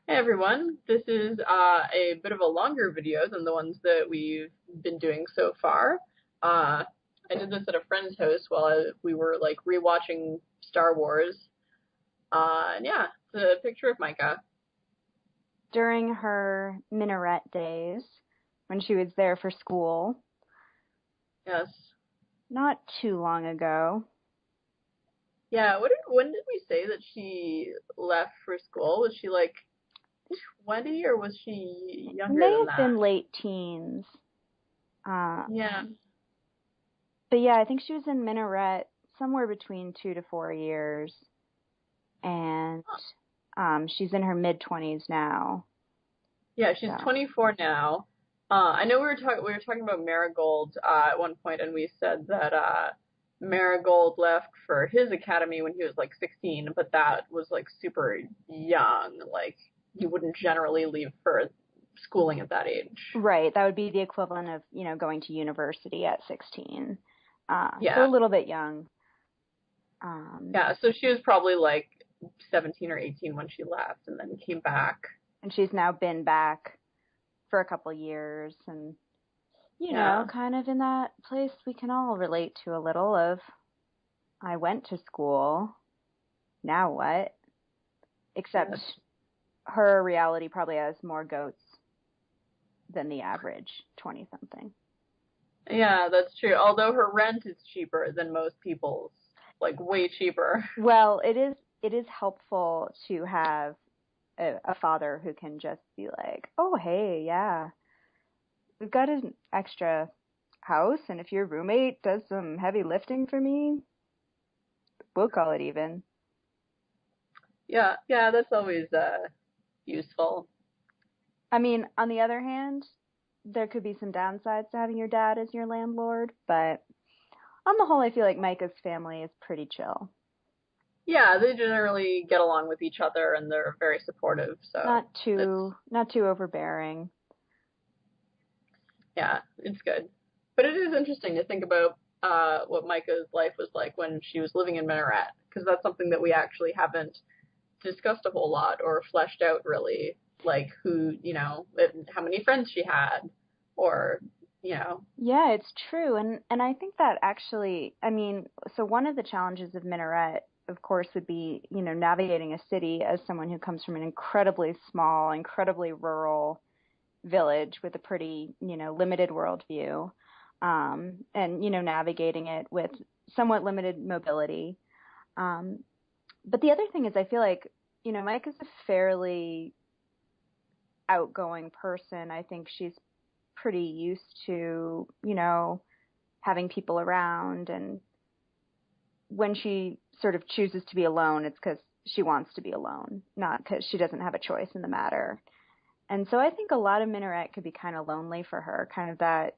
Hey everyone, this is a bit of a longer video than the ones that we've been doing so far. Uh, I did this at a friend's house while we were like rewatching Star Wars. And yeah, it's a picture of Micah. During her minaret days when she was there for school, Yes. not too long ago. Yeah, when did we say that she left for school? Was she like 20 or was she younger May than have been that? late teens. Yeah. Um, but yeah, I think she was in minaret somewhere between 2 to 4 years, and she's in her mid-20s now. Yeah, she's So 24 now. I know we were talking about Marigold at one point, and we said that Marigold left for his academy when he was like 16, but that was like super young. Like you wouldn't generally leave for schooling at that age. right, that would be the equivalent of going to university at 16. So Yeah, a little bit young. Um, yeah. So she was probably like 17 or 18 when she left, and then came back. and she's now been back for a couple years, and Yeah, kind of in that place we can all relate to a little of, I went to school, now what? Except yes, her reality probably has more goats than the average 20 something. yeah. That's true. Although her rent is cheaper than most people's, like way cheaper. Well, it is helpful to have a father who can just be like, oh, hey, yeah, we've got an extra house, and if your roommate does some heavy lifting for me, we'll call it even. Yeah, yeah, that's always useful. I mean, on the other hand, there could be some downsides to having your dad as your landlord, but on the whole, I feel like Micah's family is pretty chill. Yeah, they generally get along with each other and they're very supportive, so Not it's too overbearing. yeah, it's good. But it is interesting to think about what Micah's life was like when she was living in Minaret, because that's something that we actually haven't discussed a whole lot or fleshed out really, like who, how many friends she had, or you know, Yeah, it's true. And I think that actually, I mean, so one of the challenges of Minaret, of course, would be, navigating a city as someone who comes from an incredibly small, incredibly rural village with a pretty, limited worldview. And, navigating it with somewhat limited mobility. Um, but the other thing is I feel like, Mike is a fairly outgoing person. I think she's pretty used to, having people around. And when she sort of chooses to be alone, it's because she wants to be alone, not because she doesn't have a choice in the matter. And so I think a lot of Minaret could be kind of lonely for her, kind of that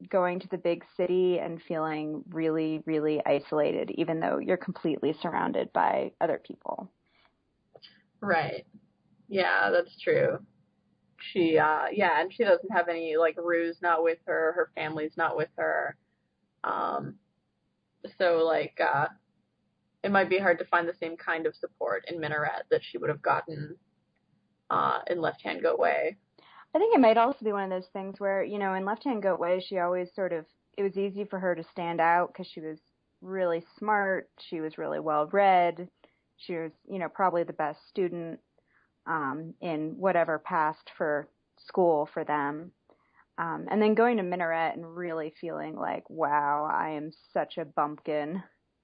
going to the big city and feeling really, really isolated, even though you're completely surrounded by other people. right. Yeah, that's true. She yeah, and she doesn't have any like Rue's not with her, her family's not with her. Um so like it might be hard to find the same kind of support in Minaret that she would have gotten in Left Hand Goat Way. I think it might also be one of those things where, in Left Hand Goat Way, she always sort of, it was easy for her to stand out because she was really smart, she was really well read, she was, probably the best student in whatever passed for school for them. And then going to Minaret and really feeling like, wow, I am such a bumpkin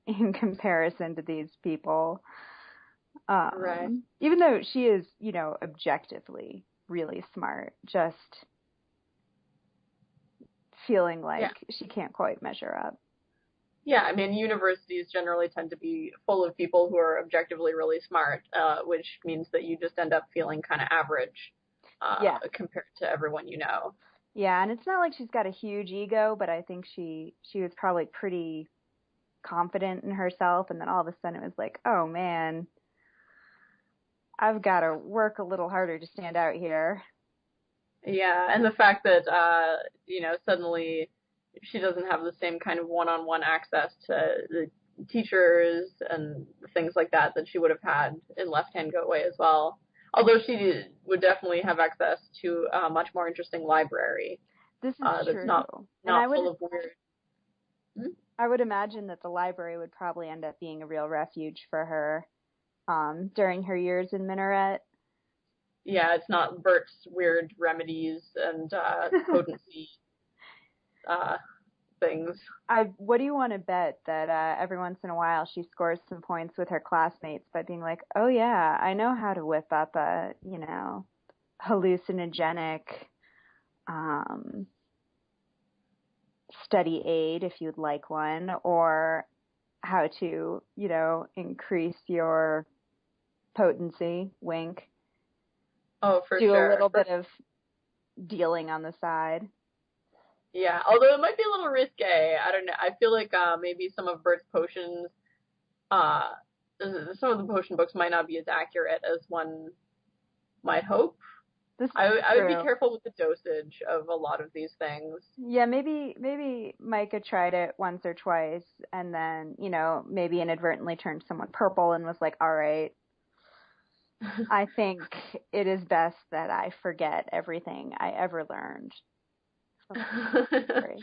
in comparison to these people. Right. Even though she is, objectively really smart, just feeling Yeah. like she can't quite measure up. Yeah, I mean, universities generally tend to be full of people who are objectively really smart, which means that you just end up feeling kind of average Yeah. compared to everyone you know. Yeah, and it's not like she's got a huge ego, but I think she was probably pretty confident in herself, and then all of a sudden it was like, oh man, I've got to work a little harder to stand out here. Yeah, and the fact that suddenly she doesn't have the same kind of one-on-one access to the teachers and things like that that she would have had in Left Hand Goat Way as well. Although would definitely have access to a much more interesting library This is that's true. And not full of weird. Hmm? I would imagine that the library would probably end up being a real refuge for her during her years in Minaret. Yeah, it's not Bert's weird remedies and potency uh, things. What do you want to bet that every once in a while she scores some points with her classmates by being like, "Oh yeah, I know how to whip up a, hallucinogenic um, study aid if you'd like one, or how to, increase your potency, wink, Oh, for do a sure. little bit of dealing on the side." Yeah, although it might be a little risque. I don't know. I feel like maybe some of Bert's potions, uh, some of the potion books might not be as accurate as one might hope. This is I would be true. careful with the dosage of a lot of these things. Yeah, maybe Micah tried it once or twice and then, maybe inadvertently turned someone purple and was like, "All right, I think it is best that I forget everything I ever learned from this story."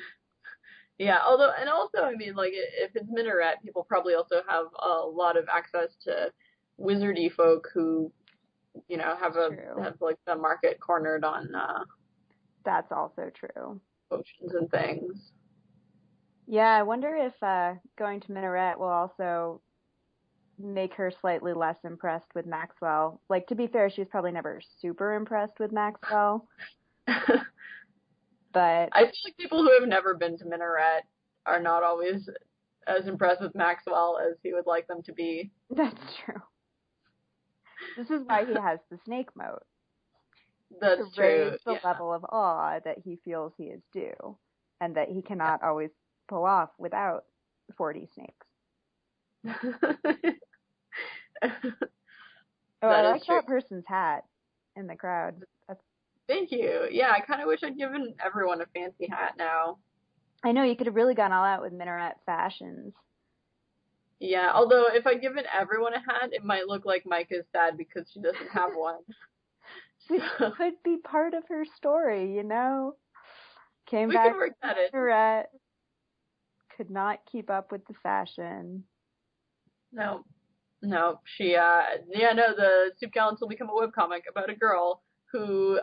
Yeah, also, I mean, like, if it's Minaret, people probably also have a lot of access to wizardy folk who, True. have like the market cornered on That's also true. potions and things. Yeah, I wonder if going to Minaret will also make her slightly less impressed with Maxwell. Like, to be fair, she was probably never super impressed with Maxwell, but I feel like people who have never been to Minaret are not always as impressed with Maxwell as he would like them to be. that's true. This is why he has the snake moat, to That's true. raise the level of awe that he feels he is due, and that he cannot always pull off without 40 snakes. Yeah. Oh, I That is like true. that person's hat in the crowd. That's, Thank you. Yeah, I kind of wish I'd given everyone a fancy hat now. I know you could have really gone all out with Minaret fashions. Yeah, although if I'd given everyone a hat, it might look like Mike is sad because she doesn't have one. Which So could be part of her story, Came we could back work to that in. Minaret, could not keep up with the fashion. No, no, yeah, no, the Soup Gallants will become a webcomic about a girl who,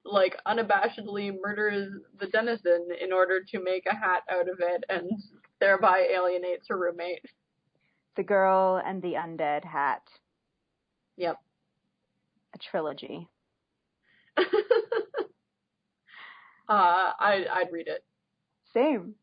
like, unabashedly murders the denizen in order to make a hat out of it and thereby alienates her roommate. The Girl and the Undead Hat, Yep. a trilogy. I'd read it. Same.